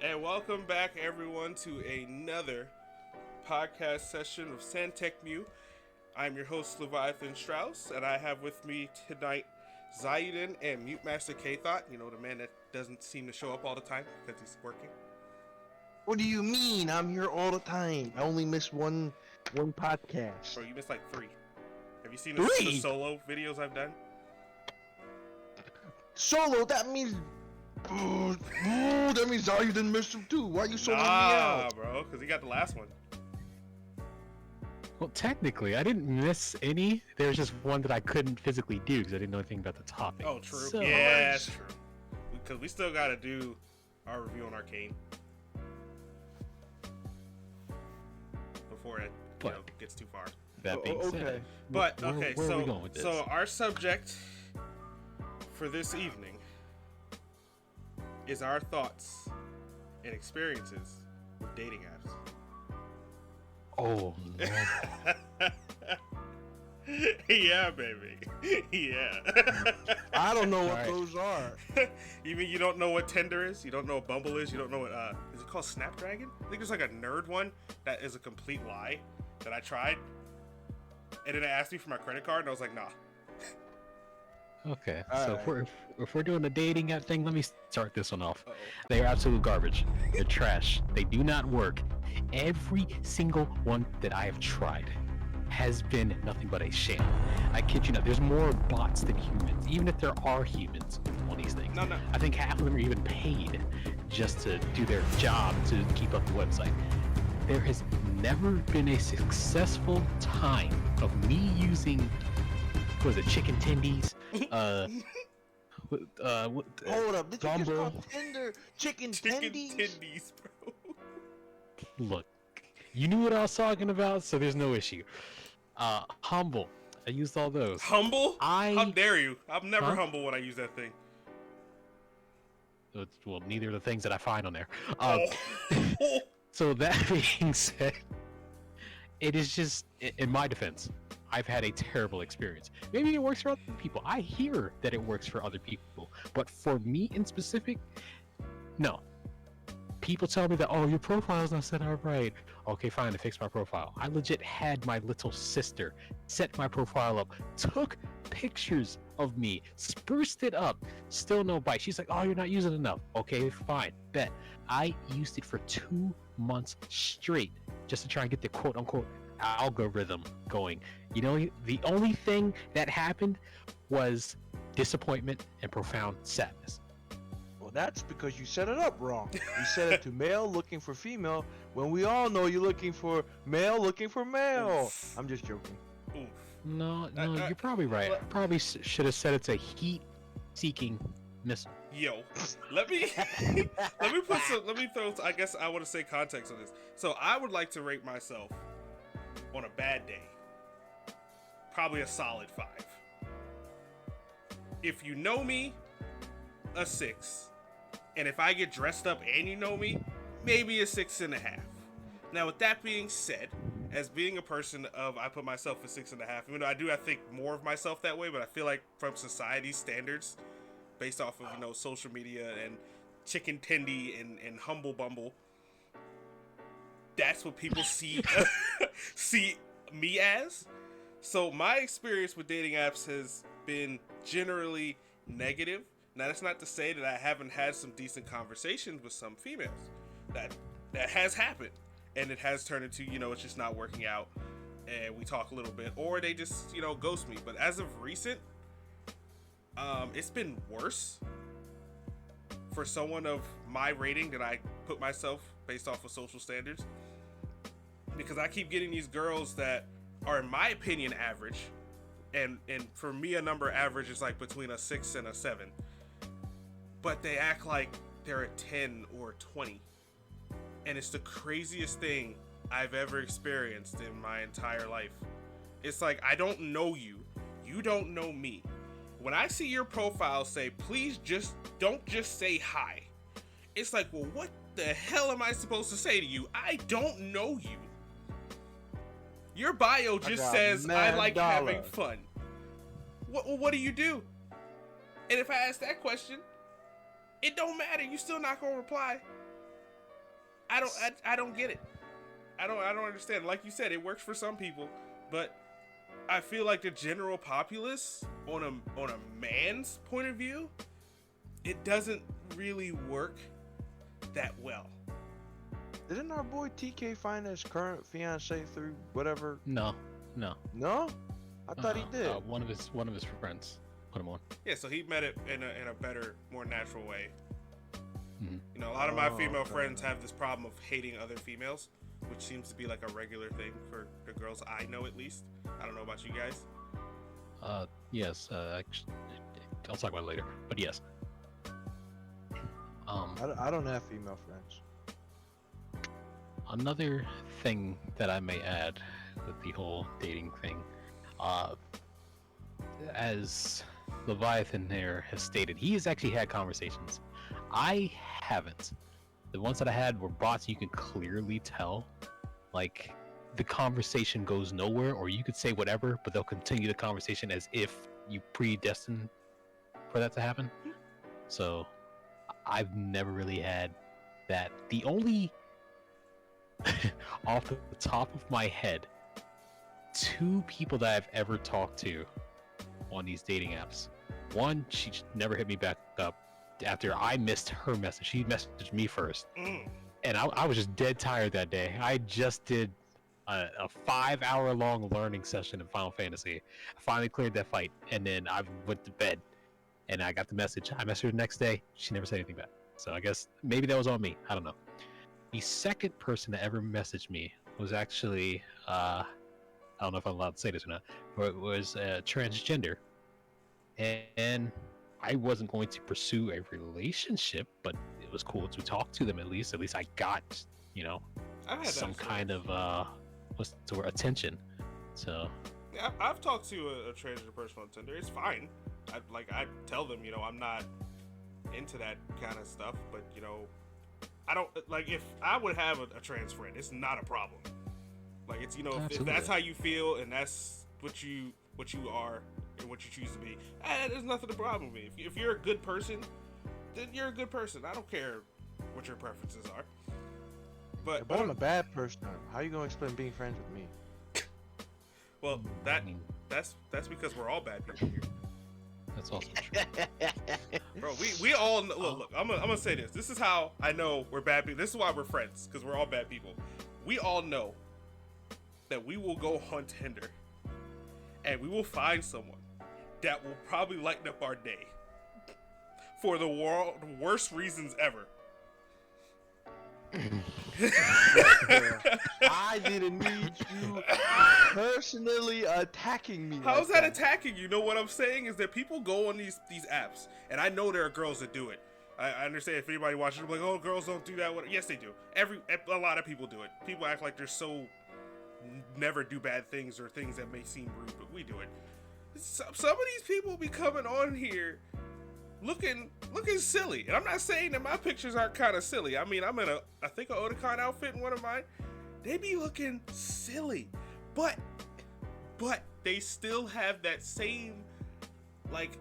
And welcome back, everyone, to another podcast session of Santec Mew. I'm your host, Leviathan Strauss, and I have with me tonight Zaiden and Mute Master K-Thought, the man that doesn't seem to show up all the time because he's working. What do you mean? I'm here all the time. I only miss one podcast. Bro, you missed like 3. Have you seen Three? the solo videos I've done? Solo? That means... that means you didn't miss him too. Why you soloing me out? Bro, because he got the last one. Well, technically, I didn't miss any. There was just one that I couldn't physically do because I didn't know anything about the topic. Oh, true. So, yeah, that's true. Because we still got to do our review on Arcane before it gets too far. That being said, But where okay, are we going with this? So our subject for this evening is our thoughts and experiences with dating apps. Oh, no. Yeah, baby. Yeah. I don't know what Alright. those are. You mean you don't know what Tinder is? You don't know what Bumble is? You don't know what is it called Snapdragon? I think there's like a nerd one that is a complete lie that I tried. And then it asked me for my credit card and I was like, nah. Okay, All so right. if we're doing the dating app thing, let me start this one off. Uh-oh. They are absolute garbage. They're trash. They do not work. Every single one that I have tried has been nothing but a sham. I kid you not. There's more bots than humans, even if there are humans on these things. No. I think half of them are even paid just to do their job to keep up the website. There has never been a successful time of me using, what was it, chicken tendies? Hold up. Did you just Bumble. call Tinder chicken tendies? tendies, bro. Look, you knew what I was talking about, so there's no issue. Humble. I used all those. Humble? How dare you? I'm never Huh? humble when I use that thing. Well, neither of the things that I find on there. Oh. So that being said, it is just, in my defense, I've had a terrible experience. Maybe it works for other people. I hear that it works for other people, but for me in specific, no. People tell me that, oh, your profile's not set up right. Okay, fine, I fixed my profile. I legit had my little sister set my profile up, took pictures of me, spruced it up, still no bite. She's like, oh, you're not using it enough. Okay, fine, bet. I used it for 2 months straight just to try and get the quote-unquote algorithm going. You know, the only thing that happened was disappointment and profound sadness. Well, that's because you set it up wrong. You set it to male looking for female when we all know you're looking for male looking for male. I'm just joking. Oof. No, you're probably right. I probably should have set it to heat-seeking missile. Yo, let me let me throw, I guess I want to say context on this. So I would like to rate myself on a bad day probably a solid 5. If you know me, a 6. And if I get dressed up and you know me, maybe a 6.5. Now, with that being said, as being a person of, I put myself a 6.5, even though I think more of myself that way, but I feel like from society's standards, based off of, social media and chicken tendy and humble bumble, that's what people see me as. So my experience with dating apps has been generally negative. Now, that's not to say that I haven't had some decent conversations with some females. That has happened. And it has turned into, it's just not working out. And we talk a little bit. Or they just, ghost me. But as of recent, it's been worse for someone of my rating that I put myself based off of social standards. Because I keep getting these girls that are, in my opinion, average. And for me, a number average is like between a 6 and a 7. But they act like they're a 10 or 20. And it's the craziest thing I've ever experienced in my entire life. It's like, I don't know you. You don't know me. When I see your profile say, please don't just say hi. It's like, well, what the hell am I supposed to say to you? I don't know you. Your bio just says, I like having fun. What do you do? And if I ask that question, it don't matter. You still not gonna reply. I don't get it. I don't understand. Like you said, it works for some people, but I feel like the general populace, on a man's point of view, it doesn't really work that well. Didn't our boy TK find his current fiance through whatever? No. No, I thought he did. One of his friends put him on. Yeah, so he met it in a better, more natural way. Mhm. You know, a lot of my female okay. friends have this problem of hating other females, which seems to be like a regular thing for the girls I know, at least. I don't know about you guys. Yes. Actually, I'll talk about it later. But yes. I don't have female friends. Another thing that I may add with the whole dating thing, as Leviathan there has stated, he has actually had conversations. I haven't. The ones that I had were bots. You can clearly tell, like, the conversation goes nowhere, or you could say whatever, but they'll continue the conversation as if you predestined for that to happen. So I've never really had that. The only off the top of my head, 2 people that I've ever talked to on these dating apps. One, she never hit me back up after I missed her message. She messaged me first. And I was just dead tired that day. I just did a 5-hour-long learning session in Final Fantasy. I finally cleared that fight, and then I went to bed. And I got the message. I messaged her the next day. She never said anything back. So I guess maybe that was on me. I don't know. The second person that ever messaged me was actually, I don't know if I'm allowed to say this or not, but it was transgender. And I wasn't going to pursue a relationship, but it was cool to talk to them at least. At least I got, I've had some that kind of, what's the word, attention. So. Yeah, I've talked to a transgender person on Tinder. It's fine. I tell them, I'm not into that kind of stuff, but I don't like if I would have a trans friend. It's not a problem. Like it's if that's how you feel and that's what you are and what you choose to be, there's nothing to problem with me. If you're a good person, then you're a good person. I don't care what your preferences are. But I'm a bad person. How you gonna explain being friends with me? Well, that's because we're all bad people here. That's also true. Bro, we all know, look. I'm gonna say this. This is how I know we're bad people. This is why we're friends, because we're all bad people. We all know that we will go on Tinder and we will find someone that will probably lighten up our day for the worst reasons ever. I didn't need you personally attacking me. How's that attacking you? Know what I'm saying is that people go on these apps, and I know there are girls that do it. I understand if anybody watches it, like, oh, girls don't do that. Yes, they do. A lot of people do it. People act like they're so never do bad things or things that may seem rude, but we do it. Some of these people be coming on here looking silly, and I'm not saying that my pictures aren't kind of silly. I mean, I'm in I think an Otakon outfit in one of mine. They be looking silly, but they still have that same like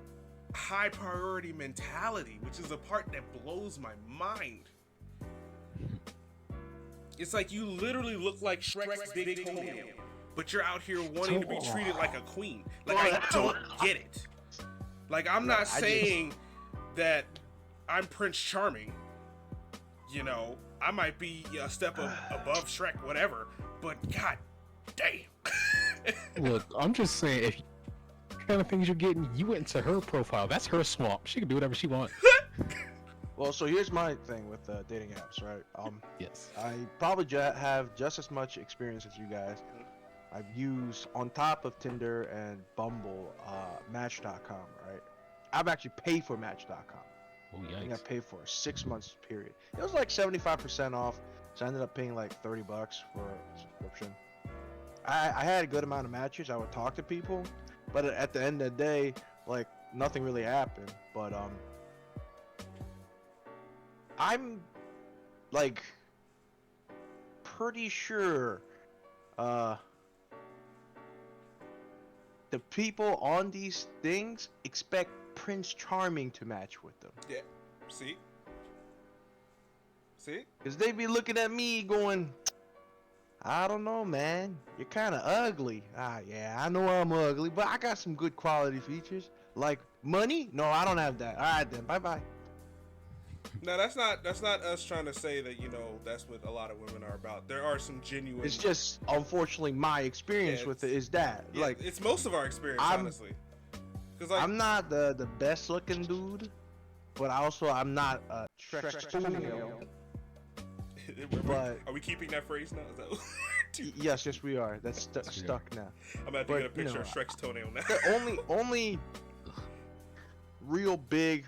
high priority mentality, which is a part that blows my mind. It's like you literally look like Shrek's big toenail, but you're out here wanting to be treated like a queen. Like, I don't get it. Like, I'm not saying that I'm Prince Charming. I might be a step above Shrek, whatever, but god damn. Look, I'm just saying, if kind of things you're getting, you went into her profile. That's her swamp. She can do whatever she wants. Well, so here's my thing with dating apps, right? Yes. I probably have just as much experience as you guys. I've used, on top of Tinder and Bumble, Match.com, right? I've actually paid for Match.com. Oh, I think I yikes. paid for a 6 months period. It was like 75% off, so I ended up paying like $30 for a subscription. I had a good amount of matches. I would talk to people, but at the end of the day, like, nothing really happened. But I'm like pretty sure the people on these things expect Prince Charming to match with them. Yeah. See, See? Because they be looking at me going, I don't know, man. You're kind of ugly. Ah, yeah, I know I'm ugly, but I got some good quality features. Like money? No, I don't have that. All right, then. Bye-bye. No, that's not us trying to say that that's what a lot of women are about. There are some genuine. It's just, unfortunately, my experience Yeah, with it is that. Yeah, Like, it's most of our experience, honestly. Because I'm not the best looking dude, but I'm not a Shrek. But are we keeping that phrase now? Is that yes, we are. That's stuck now. I'm about to get a picture of Shrek's toenail now. The only real big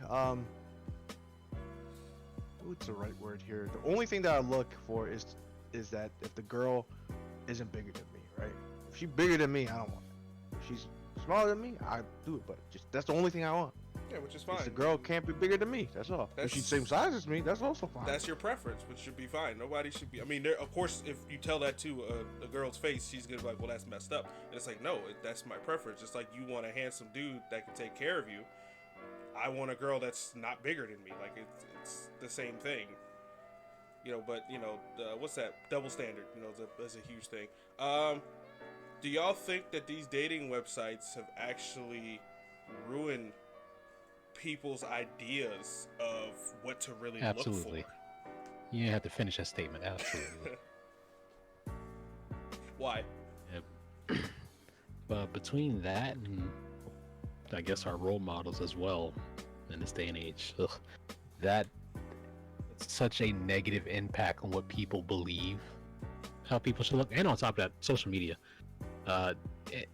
what's the right word here? The only thing that I look for is that if the girl isn't bigger than me, right? If she's bigger than me, I don't want it. If she's smaller than me, I do it. But just that's the only thing I want. Yeah, which is fine. The girl can't be bigger than me. That's all. If she's the same size as me, that's also fine. That's your preference, which should be fine. Nobody should be. I mean, of course, if you tell that to a girl's face, she's gonna be like, "Well, that's messed up." And it's like, no, that's my preference. Just like you want a handsome dude that can take care of you, I want a girl that's not bigger than me. Like it's the same thing. But what's that double standard? That's a huge thing. Do y'all think that these dating websites have actually ruined people's ideas of what to really Absolutely. look for? You have to finish that statement. Absolutely. Why? Yep. But between that and I guess our role models as well in this day and age, that it's such a negative impact on what people believe, how people should look, and on top of that, social media,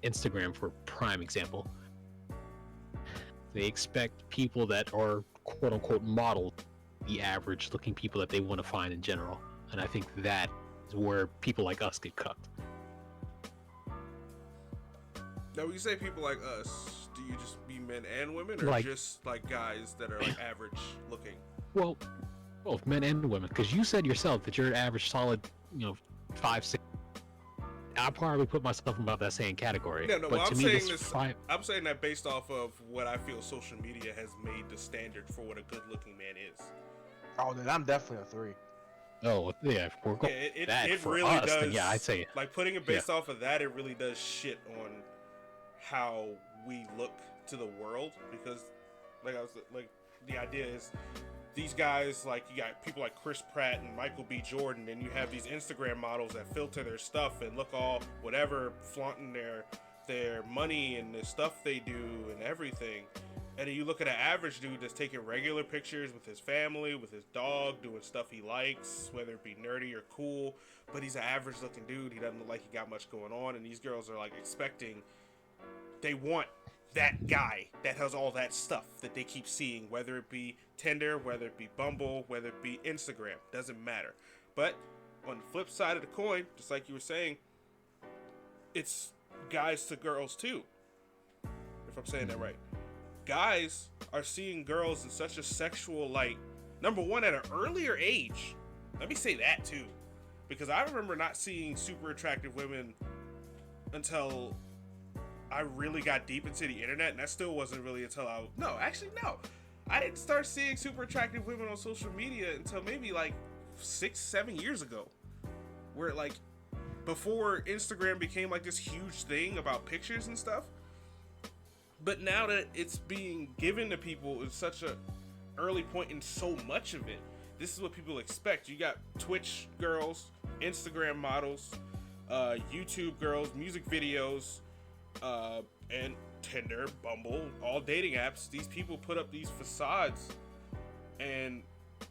Instagram for prime example. They expect people that are quote unquote model the average looking people that they want to find in general, and I think that is where people like us get cucked. Now, when you say people like us, do you just mean men and women, or just like guys that are like average looking? Well, both men and women, because you said yourself that you're an average solid, 5'6". I probably put myself in about that same category. No, but I'm saying this. I'm saying that based off of what I feel social media has made the standard for what a good-looking man is. Oh, then I'm definitely a 3. Oh yeah, if we're going it really us, does. Then yeah, I'd say like putting it based off of that. It really does shit on how we look to the world, because the idea is these guys, like, you got people like Chris Pratt and Michael B. Jordan, and you have these Instagram models that filter their stuff and look all whatever, flaunting their money and the stuff they do and everything. And then you look at an average dude that's taking regular pictures with his family, with his dog, doing stuff he likes, whether it be nerdy or cool, but he's an average looking dude. He doesn't look like he got much going on, and these girls are like they want that guy that has all that stuff that they keep seeing, whether it be Tinder, whether it be Bumble, whether it be Instagram, doesn't matter. But on the flip side of the coin, just like you were saying, it's guys to girls too, if I'm saying that right. Guys are seeing girls in such a sexual light, number one, at an earlier age. Let me say that too, because I remember not seeing super attractive women until I really got deep into the internet, and that still wasn't really until I didn't start seeing super attractive women on social media until maybe like 6-7 years ago, where like before Instagram became like this huge thing about pictures and stuff. But now that it's being given to people at such a early point in so much of it, this is what people expect. You got Twitch girls, Instagram models, YouTube girls, music videos, and Tinder, Bumble, all dating apps. These people put up these facades, and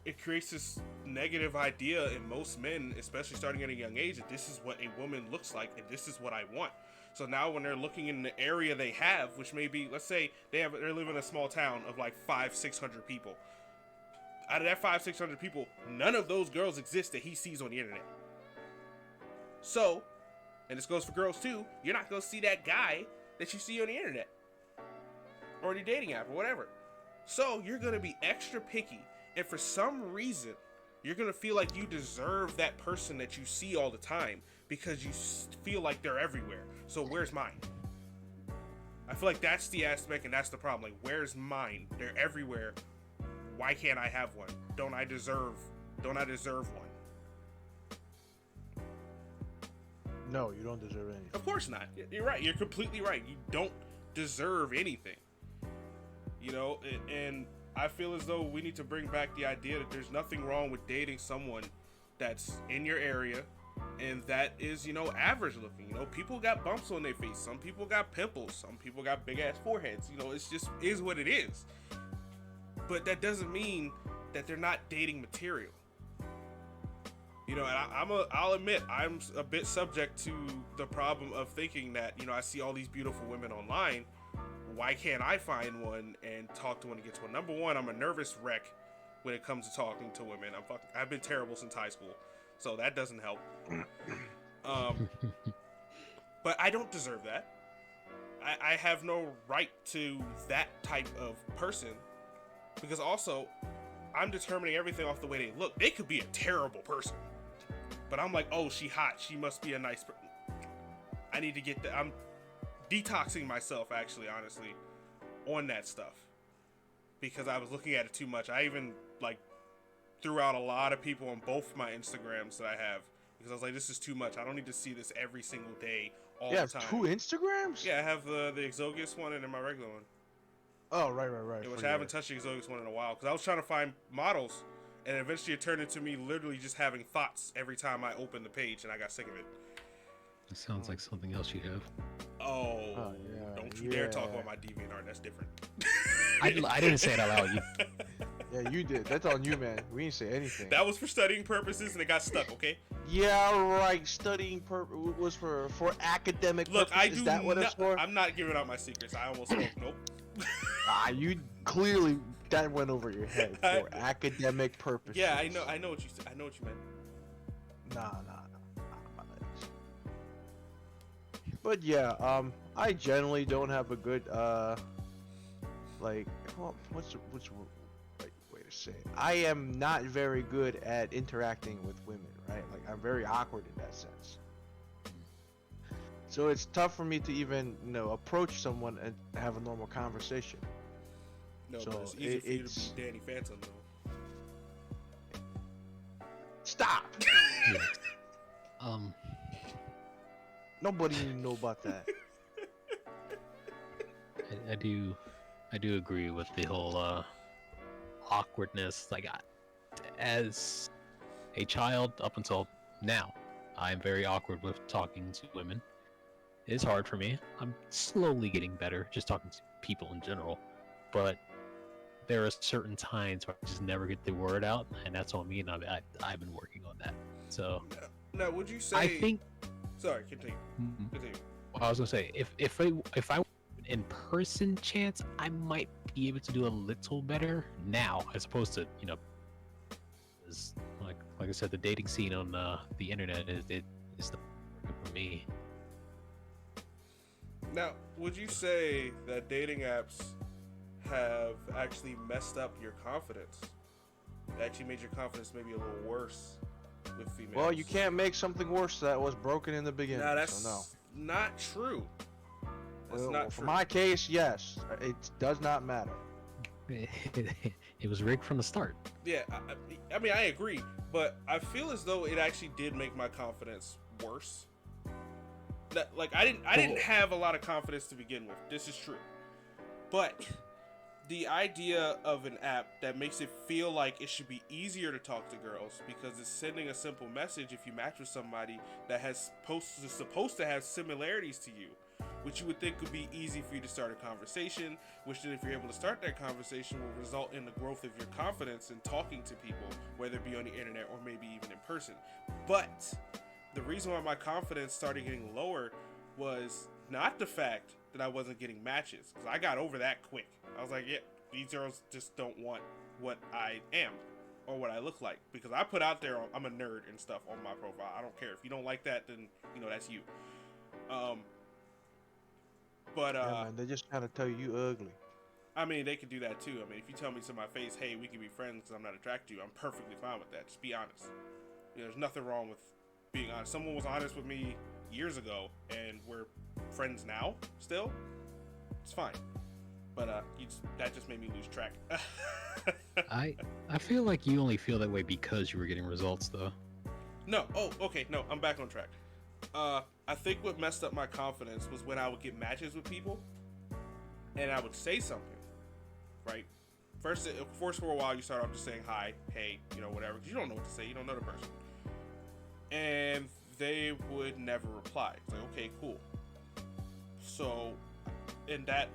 it creates this negative idea in most men, especially starting at a young age, that this is what a woman looks like and this is what I want. So now when they're looking in the area they have, which may be, let's say they're living in a small town of like 500-600 people. Out of that 500-600 people, none of those girls exist that he sees on the internet. So, and this goes for girls too, you're not going to see that guy that you see on the internet or the dating app or whatever. So you're going to be extra picky, and for some reason you're going to feel like you deserve that person that you see all the time because you feel like they're everywhere. So where's mine? I feel like that's the aspect, and that's the problem. Like, where's mine? They're everywhere. Why can't I have one? Don't I deserve Don't I deserve one? No, you don't deserve anything. Of course not. You're right. You're completely right. You don't deserve anything. You know, and I feel as though we need to bring back the idea that there's nothing wrong with dating someone that's in your area and that is, you know, average looking. You know, people got bumps on their face. Some people got pimples. Some people got big ass foreheads. You know, it's just is what it is. But that doesn't mean that they're not dating material. You know, and I'll admit I'm a bit subject to the problem of thinking that, you know, I see all these beautiful women online. Why can't I find one and talk to one and get to one? Number one, I'm a nervous wreck when it comes to talking to women. I've been terrible since high school, so that doesn't help. But I don't deserve that. I have no right to that type of person, because also I'm determining everything off the way they look. They could be a terrible person, but I'm like, oh, she hot. She must be a nice person. I need to get that. I'm detoxing myself, actually, honestly, on that stuff, because I was looking at it too much. I even like threw out a lot of people on both my Instagrams that I have, because I was like, this is too much. I don't need to see this every single day all the time. You have 2 Instagrams? Yeah, I have the Exogus one and then my regular one. Oh, right. Yeah, which I haven't touched the Exogus one in a while, because I was trying to find models, and eventually it turned into me literally just having thoughts every time I opened the page, and I got sick of it. It sounds like something else you have. Oh, yeah, don't you dare talk about my DeviantArt. That's different. I didn't say it out loud. Yeah, you did. That's on you, man. We didn't say anything. That was for studying purposes, and it got stuck. Okay. Yeah, right. Studying was for academic purposes. I do. Is that what it's for? I'm not giving out my secrets. I almost spoke. Nope. You clearly that went over your head for academic purposes. Yeah, I know. I know what you said. I know what you meant. Nah. But yeah, I generally don't have a good what's the right way to say it? I am not very good at interacting with women, right? Like, I'm very awkward in that sense. So it's tough for me to even, approach someone and have a normal conversation. No, So but it's easy for you to be Danny Phantom, though. Stop! Yeah. Nobody even know about that. I do agree with the whole awkwardness. Like, as a child up until now, I'm very awkward with talking to women. It is hard for me. I'm slowly getting better just talking to people in general, but there are certain times where I just never get the word out, and that's on me. And I've been working on that. So now, would you say? I think. Sorry, continue. Continue. Well, I was gonna say, if I in person chance, I might be able to do a little better now, as opposed to like I said, the dating scene on the internet is not working for me. Now, would you say that dating apps have actually messed up your confidence? Actually made your confidence maybe a little worse with females? Well, you can't make something worse that was broken in the beginning. Now, that's so no. not true. That's not For true. my case, yes, it does not matter. It was rigged from the start. Yeah, I mean, I agree, but I feel as though it actually did make my confidence worse. Like, I didn't have a lot of confidence to begin with. This is true, but the idea of an app that makes it feel like it should be easier to talk to girls because it's sending a simple message if you match with somebody that is supposed to have similarities to you, which you would think would be easy for you to start a conversation, which then if you're able to start that conversation will result in the growth of your confidence in talking to people, whether it be on the internet or maybe even in person. But the reason why my confidence started getting lower was not the fact that I wasn't getting matches, because I got over that quick. I was like, yeah, these girls just don't want what I am or what I look like, because I put out there I'm a nerd and stuff on my profile. I don't care if you don't like that, then that's you. But yeah, man, they just kind of tell you ugly. I mean, they could do that too. I mean, if you tell me to my face, hey, we can be friends because I'm not attracted to you, I'm perfectly fine with that. Just be honest. There's nothing wrong with being honest. Someone was honest with me years ago, and we're friends now still. It's fine. But that just made me lose track. I feel like you only feel that way because you were getting results, though. No. Oh, okay. No, I'm back on track. I think what messed up my confidence was when I would get matches with people, and I would say something, right? First, for a while, you start off just saying hi, hey, whatever, because you don't know what to say. You don't know the person, and they would never reply. It's like, okay, cool. So, and that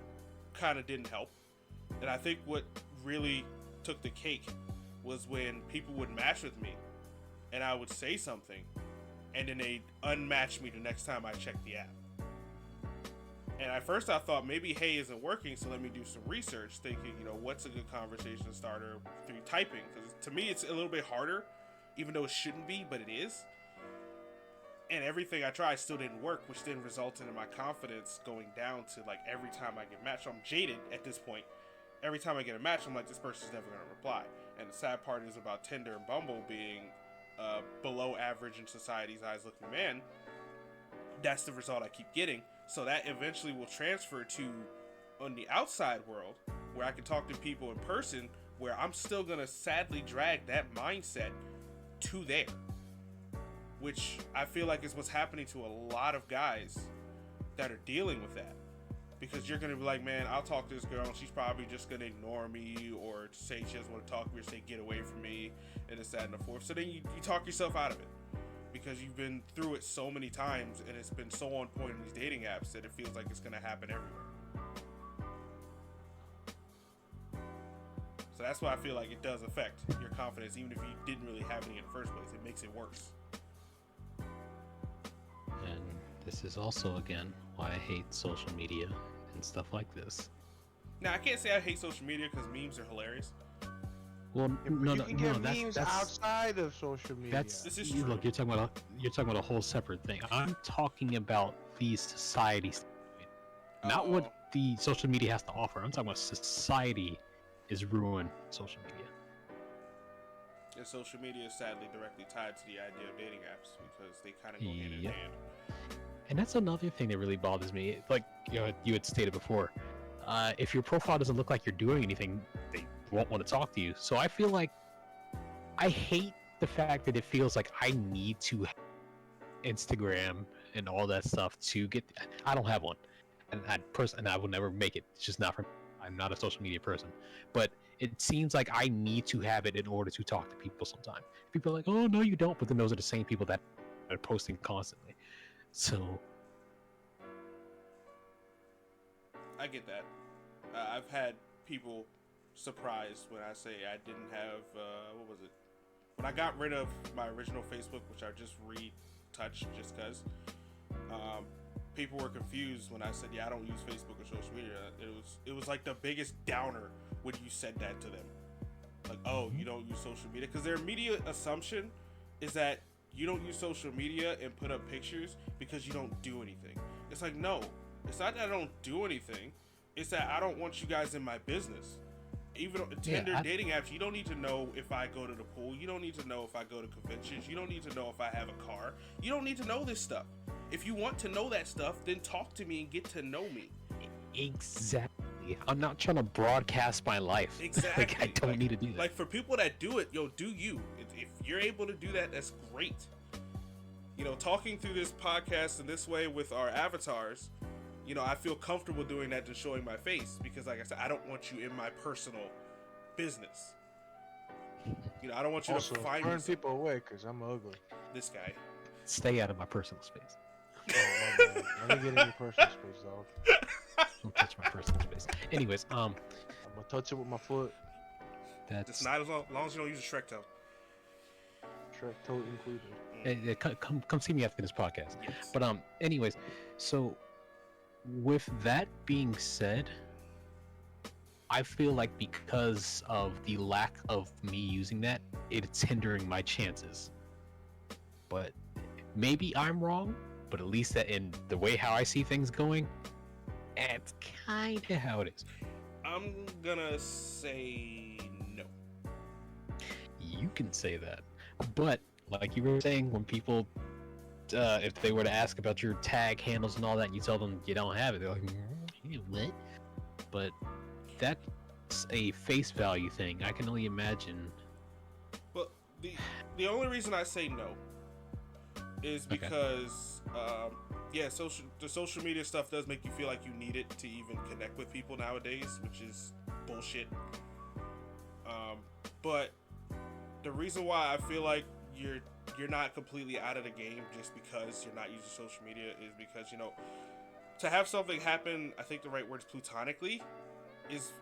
kind of didn't help. And I think what really took the cake was when people would match with me, and I would say something, and then they'd unmatch me the next time I checked the app. And at first I thought maybe hey isn't working, so let me do some research, thinking, what's a good conversation starter through typing? Because to me it's a little bit harder, even though it shouldn't be, but it is. And everything I tried still didn't work, which then resulted in my confidence going down to like every time I get matched. I'm jaded at this point. Every time I get a match, I'm like, this person's never going to reply. And the sad part is about Tinder and Bumble being below average in society's eyes looking man. That's the result I keep getting. So that eventually will transfer to on the outside world, where I can talk to people in person, where I'm still going to sadly drag that mindset to there. Which I feel like is what's happening to a lot of guys that are dealing with that. Because you're going to be like, man, I'll talk to this girl and she's probably just going to ignore me, or say she doesn't want to talk to me, or say get away from me, and it's that and the fourth. So then you talk yourself out of it. Because you've been through it so many times, and it's been so on point in these dating apps that it feels like it's going to happen everywhere. So that's why I feel like it does affect your confidence, even if you didn't really have any in the first place. It makes it worse. And this is also, again, why I hate social media and stuff like this. Now, I can't say I hate social media because memes are hilarious. Well, You can get memes outside of social media. This is true. Look, you're talking about a whole separate thing. I'm talking about the society, not what the social media has to offer. I'm talking about society is ruined social media. And social media is sadly directly tied to the idea of dating apps because they kind of go hand in hand. And that's another thing that really bothers me. Like you had stated before, if your profile doesn't look like you're doing anything, they won't want to talk to you. So I feel like I hate the fact that it feels like I need to have Instagram and all that stuff to get. I don't have one, and I will never make it. It's just not for me. I'm not a social media person, but it seems like I need to have it in order to talk to people. Sometimes people are like, "Oh no, you don't," but then those are the same people that are posting constantly. So I get that. I've had people surprised when I say I didn't have what was it? When I got rid of my original Facebook, which I just retouched just because. People were confused when I said, yeah, I don't use Facebook or social media. It was like the biggest downer when you said that to them. Like, oh, you don't use social media? Because their immediate assumption is that you don't use social media and put up pictures because you don't do anything. It's like, no, it's not that I don't do anything. It's that I don't want you guys in my business. Even on Tinder, dating apps, you don't need to know if I go to the pool. You don't need to know if I go to conventions. You don't need to know if I have a car. You don't need to know this stuff. If you want to know that stuff, then talk to me and get to know me. Exactly. I'm not trying to broadcast my life. Exactly. Like, I don't need to do that. Like, for people that do it, do you. If you're able to do that, that's great. Talking through this podcast in this way with our avatars, I feel comfortable doing that, just showing my face, because like I said, I don't want you in my personal business. I don't want you also, to find turn people away because I'm ugly. This guy. Stay out of my personal space. Oh, my bad. Let me get in your personal space, dog. Don't touch my personal space. Anyways, I'm gonna touch it with my foot. It's not as long as you don't use a Shrek toe. Shrek toe included. Come see me after this podcast. Yes. But anyways, so with that being said, I feel like because of the lack of me using that, it's hindering my chances. But maybe I'm wrong, but at least that in the way how I see things going, that's kind of how it is. I'm gonna say no. You can say that, but like you were saying, when people, if they were to ask about your tag handles and all that, and you tell them you don't have it, they're like, what? But that's a face value thing. I can only imagine. Well, the only reason I say no is Okay. because yeah, the social media stuff does make you feel like you need it to even connect with people nowadays, which is bullshit. But the reason why I feel like you're not completely out of the game just because you're not using social media is because, you know, to have something happen, I think the right word is platonically, is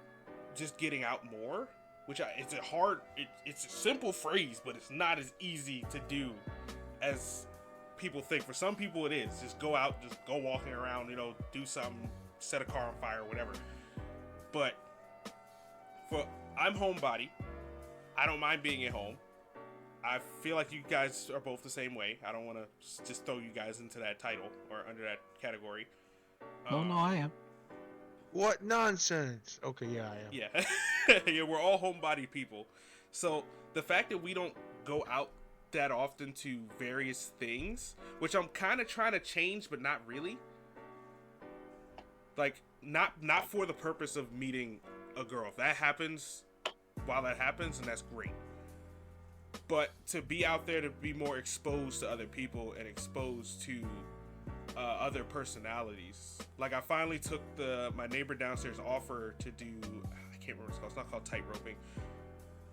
just getting out more, which it's a hard, it's a simple phrase, but it's not as easy to do as people think. For some people it is. Just go out, just go walking around, you know, do something, set a car on fire, whatever. But I'm homebody. I don't mind being at home. I feel like you guys are both the same way. I don't want to just throw you guys into that title or under that category. No, I am. What nonsense? Okay, yeah, I am. Yeah. Yeah, we're all homebody people. So the fact that we don't go out that often to various things, which I'm kind of trying to change, but not really. Like, not for the purpose of meeting a girl. If that happens, while that happens, and that's great. But to be out there, to be more exposed to other people and exposed to other personalities. Like, I finally took my neighbor downstairs offer to do, I can't remember what it's called. It's not called tight roping,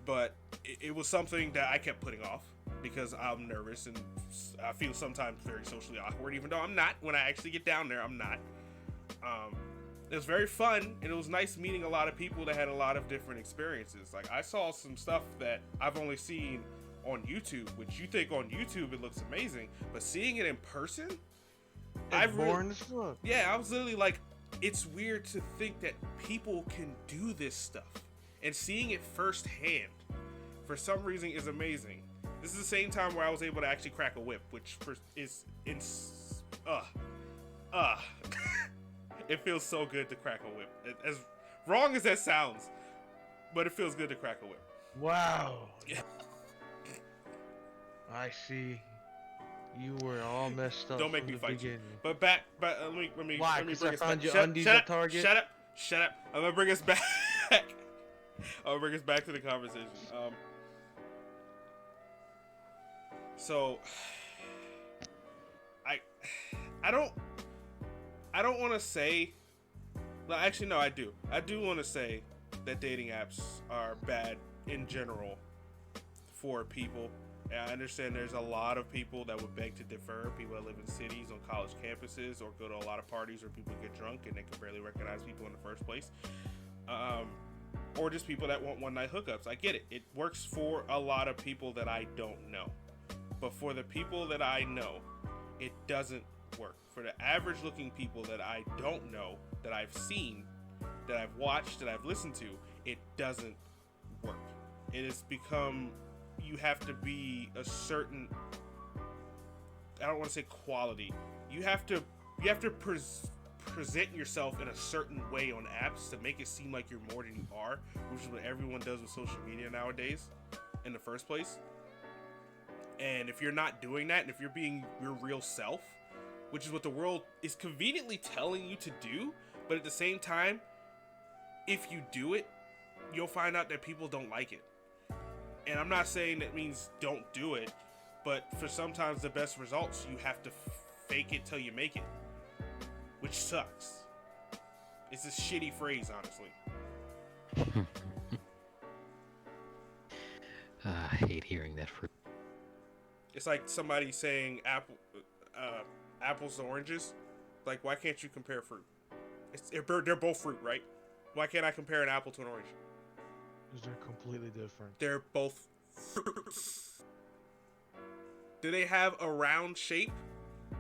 but it was something that I kept putting off because I'm nervous and I feel sometimes very socially awkward, even though I'm not. When I actually get down there, I'm not. It was very fun, and it was nice meeting a lot of people that had a lot of different experiences. Like, I saw some stuff that I've only seen on YouTube, which you think on YouTube it looks amazing, but seeing it in person, It's boring as fuck. yeah, I was literally like, it's weird to think that people can do this stuff, and seeing it firsthand, for some reason, is amazing. This is the same time where I was able to actually crack a whip, which is it feels so good to crack a whip. As wrong as that sounds, but it feels good to crack a whip. Wow. I see. You were all messed up. Don't make from me the fight you. beginning. But let me Why? let me 'Cause bring I us found back. you Shut undefeated up! target? Shut up! I'm gonna bring us back. I'm gonna bring us back to the conversation. So I don't want to say. Well, actually, no, I do. I do want to say that dating apps are bad in general for people. And I understand there's a lot of people that would beg to differ. People that live in cities on college campuses or go to a lot of parties where people get drunk and they can barely recognize people in the first place. Or just people that want one-night hookups. I get it. It works for a lot of people that I don't know. But for the people that I know, it doesn't work. For the average-looking people that I don't know, that I've seen, that I've watched, that I've listened to, it doesn't work. It has become, you have to be a certain, I don't want to say quality. You have to present yourself in a certain way on apps to make it seem like you're more than you are, which is what everyone does with social media nowadays in the first place. And if you're not doing that, and if you're being your real self, which is what the world is conveniently telling you to do, but at the same time, if you do it, you'll find out that people don't like it. And I'm not saying that means don't do it, but for sometimes the best results, you have to fake it till you make it, which sucks. It's a shitty phrase, honestly. I hate hearing that. It's like somebody saying apples to oranges. Like, why can't you compare fruit? They're both fruit, right? Why can't I compare an apple to an orange? Because they're completely different. They're both fruits. Do they have a round shape?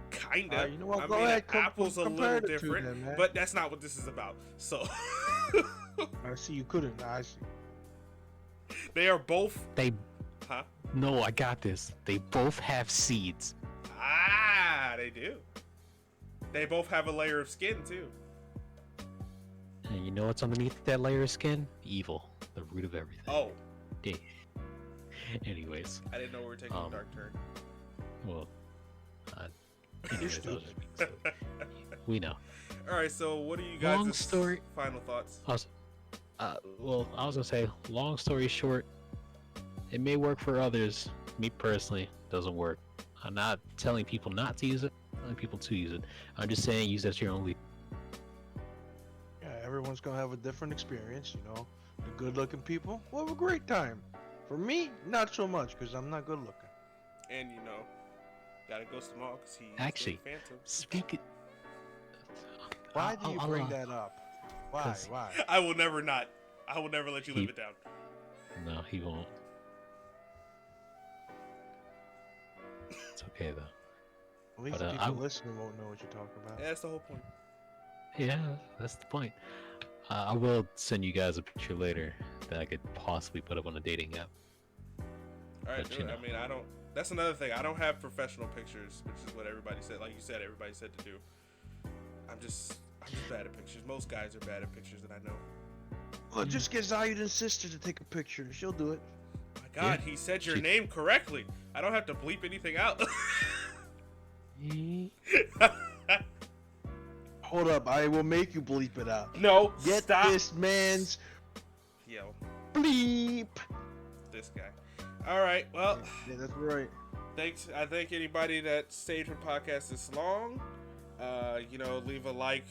Kinda. You know what? I Go mean, ahead, apple's a compare little the two different, then, man. but that's not what this is about. So I see you couldn't. I see. they are both. Huh? No, I got this. They both have seeds. Ah, they do. They both have a layer of skin too. And you know what's underneath that layer of skin? Evil, the root of everything. Oh, Yeah. Anyways, I didn't know we were taking a dark turn. well, anyways, we know. All right, so what do you guys' Long story. final thoughts? Well, I was gonna say, long story short, it may work for others. Me personally, doesn't work. I'm not telling people not to use it. I'm telling people to use it. I'm just saying, use it at your own leisure. Yeah, everyone's gonna have a different experience, you know. The good-looking people will have a great time. For me, not so much, because I'm not good-looking. And you know, gotta go to the mall because he's Actually, Phantom. speaking. Why do you bring that up? Why? 'cause- Why? I will never let you live it down. No, he won't. It's okay though. At least But, the people I- listening won't know what you're talking about. Yeah, that's the whole point. Yeah, that's the point. I will send you guys a picture later that I could possibly put up on a dating app. All right, But, dude. you know. I mean, I don't. That's another thing. I don't have professional pictures, which is what everybody said. Like you said, everybody said to do. I'm just bad at pictures. Most guys are bad at pictures that I know. Well, just get Zayudan's sister to take a picture. She'll do it. My God, Yeah, he said your she- name correctly. I don't have to bleep anything out. Hold up, I will make you bleep it out. No, Get stop. this man's Yo, bleep. this guy. All right, well, Yeah, that's right. thanks. I thank anybody that stayed for podcast this long. You know, leave a like.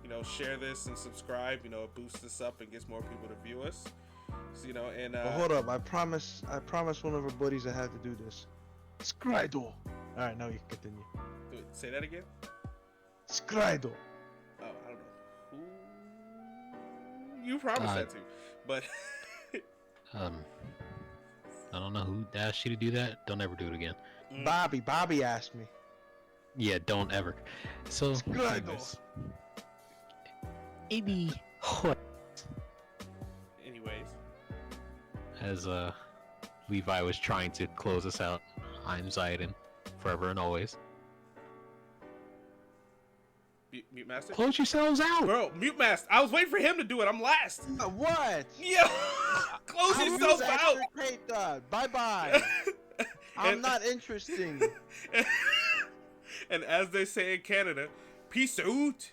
You know, share this and subscribe. You know, it boosts us up and gets more people to view us. So, you know, and But hold up, I promise one of our buddies I had to do this. Scrido. All right, now you can continue. say that again. Scrido. Oh, I don't know who you promised that to, but I don't know who asked you to do that. Don't ever do it again. Bobby asked me. Yeah, don't ever. So, Scrido. anyways. Any hot anyways, as Levi was trying to close us out. I'm Zayden, forever and always. mute master. Close yourselves out. Bro, mute master. I was waiting for him to do it. I'm last. What? Yo, close yourself out. Bye bye. I'm And- not interesting. And as they say in Canada, peace out.